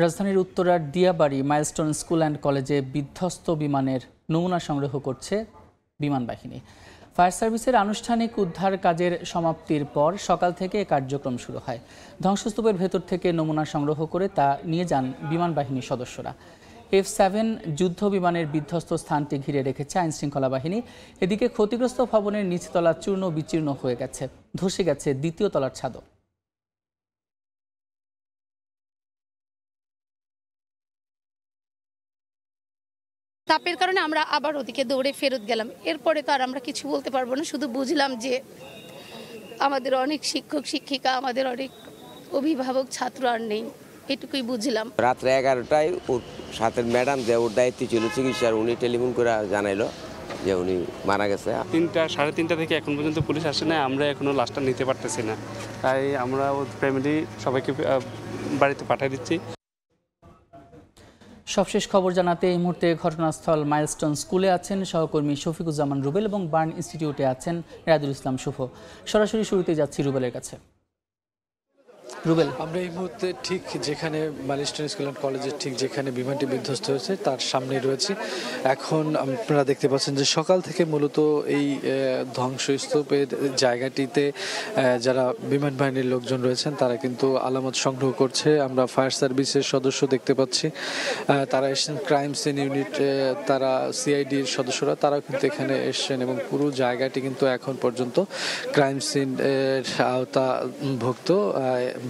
রাজধানীর উত্তরার Diabari milestone school and কলেজে বিধ্বস্ত বিমানের নমুনা সংগ্রহ করছে বিমান বাহিনী। ফায়ার সার্ভিসের আনুষ্ঠানিক উদ্ধার কাজের সমাপ্তির পর সকাল থেকে কার্যক্রম শুরু হয়। ধ্বংসস্তূপের ভেতর থেকে নমুনা সংগ্রহ করে তা নিয়ে যান বিমান বাহিনীর সদস্যরা। F-7 যুদ্ধ বিমানের বিধ্বস্ত স্থানটি ঘিরে রেখেছে আইনশৃঙ্খলা বাহিনী। এদিকে ক্ষতিগ্রস্ত ভবনের নিচতলা চূর্ণ বিচীর্ণ হয়ে গেছে, ধসে গেছে দ্বিতীয় তলার ছাদও। তাপের কারণে আমরা আবার ওদিকে দৌড়ে ফেরত গেলাম। এরপরে তো আর আমরা কিছু বলতে পারবো না, শুধু বুঝলাম যে আমাদের অনেক শিক্ষক শিক্ষিকা, আমাদের অনেক অভিভাবক, ছাত্র আর নেই, এটুকুই বুঝলাম। রাত্রে 11টায় ওর সাথে ম্যাডাম যে ওর দায়িত্ব ছিল চিকিৎসার, উনি টেলিফোন করে জানাইলো যে উনি মারা গেছে। 3টা, 3:30 থেকে এখন পর্যন্ত পুলিশ আসে না, আমরা এখনো লাশটা নিতে পারতেছি না। তাই আমরা ওর ফ্যামিলি সবাইকে বাড়িতে পাঠিয়ে দিচ্ছি। সবশেষ খবর জানাতে এই মুহূর্তে ঘটনাস্থল মাইলস্টোন স্কুলে আছেন সহকর্মী শফিকুজ্জামান রুবেল এবং বার্ন ইনস্টিটিউটে আছেন রায়দুল ইসলাম শুভ। সরাসরি শুরুতে যাচ্ছি রুবেলের কাছে। রুবেল, আমরা এই মুহূর্তে ঠিক যেখানে মাইলস্টোন স্কুল অ্যান্ড কলেজের ঠিক যেখানে বিমানটি বিধ্বস্ত হয়েছে তার সামনে রয়েছে। এখন আপনারা দেখতে পাচ্ছেন যে সকাল থেকে মূলত এই ধ্বংসস্তূপের জায়গাটিতে যারা বিমান বাহিনীর লোকজন রয়েছেন তারা কিন্তু আলামত সংগ্রহ করছে। আমরা ফায়ার সার্ভিসের সদস্য দেখতে পাচ্ছি, তারা এসেছেন, ক্রাইম সিন ইউনিট, তারা সিআইডির সদস্যরা, তারাও কিন্তু এখানে এসছেন এবং পুরো জায়গাটি কিন্তু এখন পর্যন্ত ক্রাইম সিন এর আওতাভুক্ত।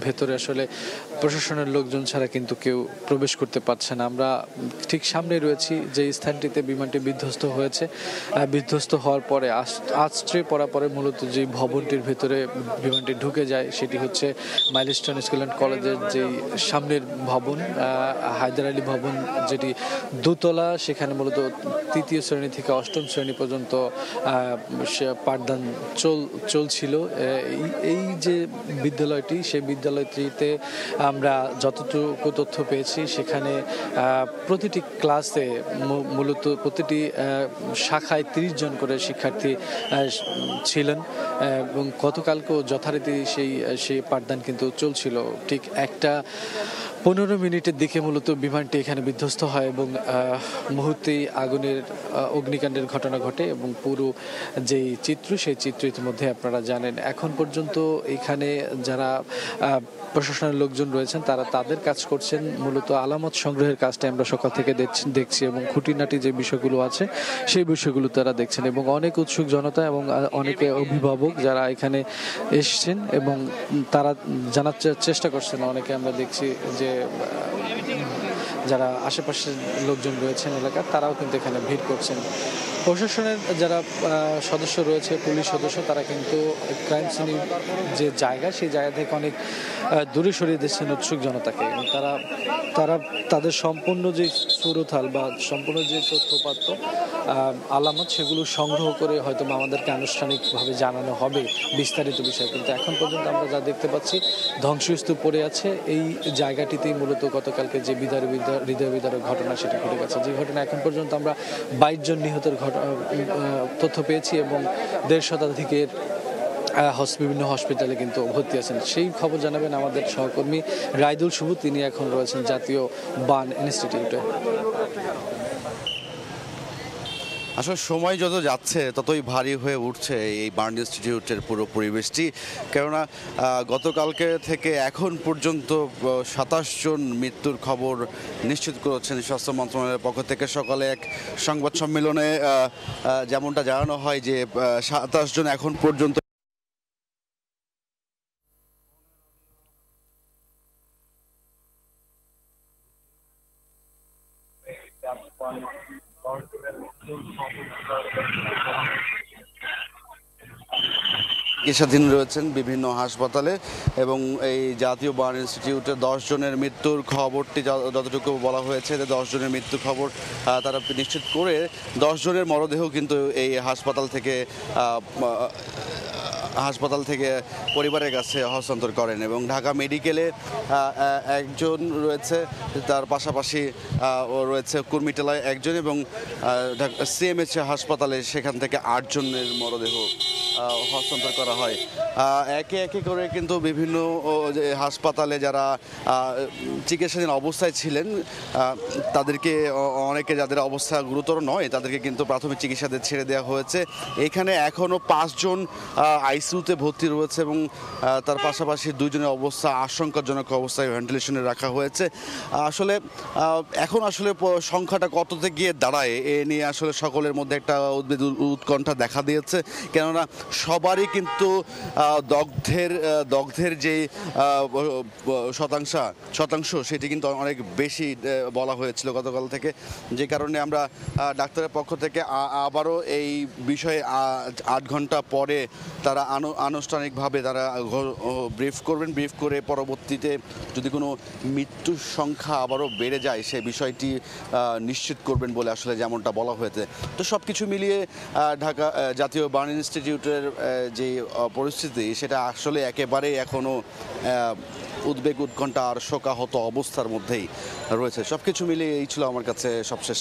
ভেতরে আসলে প্রশাসনের লোকজন ছাড়া কিন্তু কেউ প্রবেশ করতে পারছে না। আমরা ঠিক সামনে রয়েছি যে স্থানটিতে বিমানটি বিধ্বস্ত হয়েছে। বিধ্বস্ত হওয়ার পরে আছড়ে পড়া পরে মূলত যে ভবনটির ভেতরে বিমানটি ঢুকে যায় সেটি হচ্ছে মাইলস্টোন স্কুল অ্যান্ড কলেজের যেই সামনের ভবন, হায়দার আলী ভবন, যেটি দোতলা। সেখানে মূলত 3য় শ্রেণী থেকে 8ম শ্রেণী পর্যন্ত পাঠদান চলছিল। এই যে বিদ্যালয়টি, সেই বিদ্যালয়টিতে আমরা যতটুকু তথ্য পেয়েছি সেখানে প্রতিটি ক্লাসে মূলত প্রতিটি শাখায় 30 জন করে শিক্ষার্থী ছিলেন এবং গতকালকেও যথারীতি সেই পাঠদান কিন্তু চলছিল। ঠিক 1:15 মিনিটের দিকে মূলত বিমানটি এখানে বিধ্বস্ত হয় এবং মুহূর্তেই অগ্নিকাণ্ডের ঘটনা ঘটে এবং পুরো যেই চিত্র, সেই চিত্র ইতিমধ্যে আপনারা জানেন। এখন পর্যন্ত এখানে যারা প্রশাসনের লোকজন রয়েছেন তারা তাদের কাজ করছেন, মূলত আলামত সংগ্রহের কাজটা আমরা সকাল থেকে দেখছি এবং খুঁটিনাটি যে বিষয়গুলো আছে সেই বিষয়গুলো তারা দেখছেন এবং অনেক উৎসুক জনতা এবং অনেকে অভিভাবক যারা এখানে এসছেন এবং তারা জানার চেষ্টা করছেন। অনেকে আমরা দেখছি যে যারা আশেপাশের লোকজন রয়েছেন এলাকার, তারাও কিন্তু এখানে ভিড় করছেন। প্রশাসনের যারা সদস্য রয়েছে, পুলিশ সদস্য, তারা কিন্তু ক্রাইম সিনের যে জায়গা সেই জায়গা থেকে অনেক দূরে সরিয়ে দিচ্ছেন উৎসুক জনতাকে এবং তারা তাদের সম্পূর্ণ যে সুরথাল বা সম্পূর্ণ যে তথ্যপাত্র আলামত সেগুলো সংগ্রহ করে হয়তো আমাদেরকে আনুষ্ঠানিকভাবে জানানো হবে বিস্তারিত বিষয়। কিন্তু এখন পর্যন্ত আমরা যা দেখতে পাচ্ছি ধ্বংসস্তূপ পড়ে আছে এই জায়গাটিতেই মূলত গতকালকে যে হৃদয় বিদারক ঘটনা সেটা ঘটে গেছে। যে ঘটনা এখন পর্যন্ত আমরা 22 জন নিহতের তথ্য পেয়েছি এবং 1.5 শতাধিকের বিভিন্ন হসপিটালে কিন্তু ভর্তি আছেন। সেই খবর জানাবেন আমাদের সহকর্মী রায়দুল শুভ, তিনি এখন রয়েছেন জাতীয় বার্ন ইনস্টিটিউটে। আসলে সময় যত যাচ্ছে ততই ভারী হয়ে উঠছে এই বার্ন ইনস্টিটিউটের পুরো পরিবেশটি, কেননা গতকালকে থেকে এখন পর্যন্ত 27 জন মৃত্যুর খবর নিশ্চিত করেছেন স্বাস্থ্য মন্ত্রণালয়ের পক্ষ থেকে। সকালে এক সংবাদ সম্মেলনে যেমনটা জানানো হয় যে 27 জন এখন পর্যন্ত চিকিৎসাধীন রয়েছেন বিভিন্ন হাসপাতালে এবং এই জাতীয় বার্ন ইনস্টিটিউটে 10 জনের মৃত্যুর খবরটি যতটুকু বলা হয়েছে যে 10 জনের মৃত্যুর খবর তারা নিশ্চিত করে 10 জনের মরদেহ কিন্তু এই হাসপাতাল থেকে পরিবারের কাছে হস্তান্তর করেন এবং ঢাকা মেডিকেলে একজন রয়েছে, তার পাশাপাশি রয়েছে কুর্মিটোলায় একজন এবং সিএমএইচ হাসপাতালে সেখান থেকে 8 জনের মরদেহ হস্তান্তর করা হয়। একে একে করে কিন্তু বিভিন্ন যে হাসপাতালে যারা চিকিৎসাধীন অবস্থায় ছিলেন তাদেরকে অনেকে যাদের অবস্থা গুরুতর নয় তাদেরকে কিন্তু প্রাথমিক চিকিৎসাতে ছেড়ে দেওয়া হয়েছে। এখানে এখনও 5 জন আইসিইউতে ভর্তি রয়েছে এবং তার পাশাপাশি 2 জনের অবস্থা আশঙ্কাজনক অবস্থায় ভেন্টিলেশনে রাখা হয়েছে। আসলে এখন আসলে সংখ্যাটা কততে গিয়ে দাঁড়ায় এ নিয়ে আসলে সকলের মধ্যে একটা উদ্বেগ উৎকণ্ঠা দেখা দিয়েছে, কেননা সবারই কিন্তু দগ্ধের যে শতাংশ সেটি কিন্তু অনেক বেশি বলা হয়েছিল গতকাল থেকে, যে কারণে আমরা ডাক্তারের পক্ষ থেকে আবারও এই বিষয়ে 8 ঘন্টা পরে তারা আনুষ্ঠানিকভাবে তারা ব্রিফ করবেন। ব্রিফ করে পরবর্তীতে যদি কোনো মৃত্যুর সংখ্যা আবারও বেড়ে যায় সে বিষয়টি নিশ্চিত করবেন বলে আসলে যেমনটা বলা হয়েছে। তো সব কিছু মিলিয়ে ঢাকা জাতীয় বার্ন ইনস্টিটিউটের যে পরিস্থিতি সেটা আসলে একেবারেই এখনও উদ্বেগ উৎকণ্ঠা আর শোকাহত অবস্থার মধ্যেই রয়েছে। সব কিছু মিলিয়ে এই ছিল আমার কাছে সবশেষ।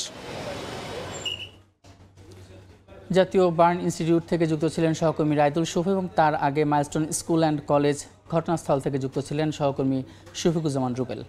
জাতীয় বার্ন ইনস্টিটিউট থেকে যুক্ত ছিলেন সহকর্মী রায়দুল শুভ এবং তার আগে মাইলস্টোন স্কুল অ্যান্ড কলেজ ঘটনাস্থল থেকে যুক্ত ছিলেন সহকর্মী শফিকুজ্জামান রুবেল।